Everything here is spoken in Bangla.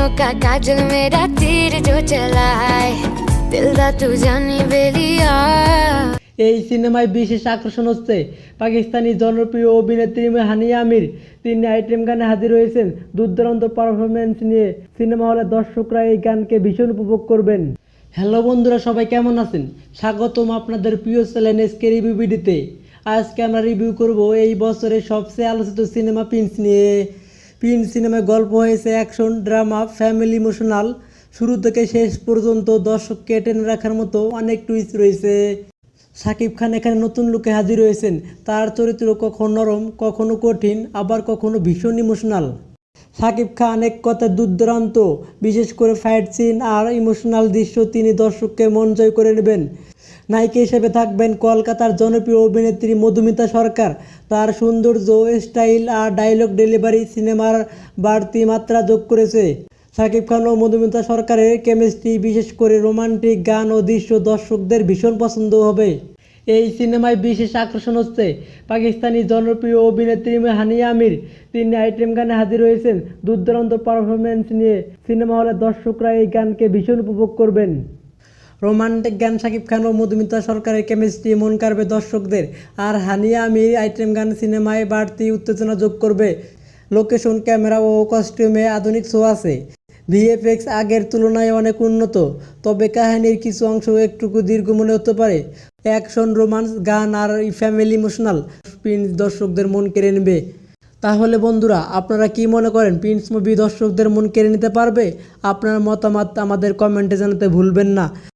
नैनों का काजल मेरा तीर जो चलाए दिल दा तू जानी बेलिया। এই সিনেমায় বিশেষ আকর্ষণ হচ্ছে পাকিস্তানি জনপ্রিয় অভিনেত্রী হানিয়া আমির। তিনি আইটেম গানে হাজির হয়েছেন দুর্দান্ত পারফরমেন্স নিয়ে। সিনেমা হলে দর্শকরা এই গানকে ভীষণ উপভোগ করবেন। হ্যালো বন্ধুরা, সবাই কেমন আছেন? স্বাগতম আপনাদের প্রিয় চ্যানেল এসকে রিভিউ ভিডিওতে। আজকে আমরা রিভিউ করব এই বছরের সবচেয়ে আলোচিত সিনেমা প্রিন্স নিয়ে। প্রিন্স সিনেমায় গল্প হয়েছে অ্যাকশন, ড্রামা, ফ্যামিলি, ইমোশনাল। শুরু থেকে শেষ পর্যন্ত দর্শককে টেনে রাখার মতো অনেক টুইস্ট রয়েছে। শাকিব খান এখানে নতুন লুকে হাজির হয়েছেন। তার চরিত্র কখনো নরম, কখনো কঠিন, আবার কখনো ভীষণ ইমোশনাল। শাকিব খান এক কথায় দুর্দান্ত, বিশেষ করে ফাইট সিন আর ইমোশনাল দৃশ্য তিনি দর্শককে মন জয় করে নেবেন। নায়িকা হিসেবে থাকবেন কলকাতার জনপ্রিয় অভিনেত্রী মধুমিতা সরকার। তার সৌন্দর্য, স্টাইল আর ডায়লগ ডেলিভারি সিনেমার বাড়তি মাত্রা যোগ করেছে। শাকিব খান ও মধুমিতা সরকারের কেমিস্ট্রি, বিশেষ করে রোমান্টিক গান ও দৃশ্য দর্শকদের ভীষণ পছন্দ হবে। এই সিনেমায় বিশেষ আকর্ষণ হচ্ছে পাকিস্তানি জনপ্রিয় অভিনেত্রী হানিয়া আমির। তিনি আইটেম গানে হাজির হয়েছেন দুর্দান্ত পারফরমেন্স নিয়ে। সিনেমা হলে দর্শকরা এই গানকে ভীষণ উপভোগ করবেন। রোমান্টিক গান, শাকিব খান ও মধুমিতা সরকারের কেমিস্ট্রি মন কাড়বে দর্শকদের। আর হানিয়া আমির আইটেম গান সিনেমায় বাড়তি উত্তেজনা যোগ করবে। লোকেশন, ক্যামেরা ও কস্টিউমে আধুনিক শো আছে। ভিএফএক্স আগের তুলনায় অনেক উন্নত, তবে কাহিনীর কিছু অংশ একটু দীর্ঘ মনে হতে পারে। অ্যাকশন, রোমান্স, গান আর ফ্যামিলি ইমোশনাল প্রিন্স দর্শকদের মন কেড়ে নেবে। তাহলে বন্ধুরা, আপনারা কি মনে করেন প্রিন্স মুভি দর্শকদের মন কেড়ে নিতে পারবে? আপনার মতামত আমাদের কমেন্টে জানাতে ভুলবেন না।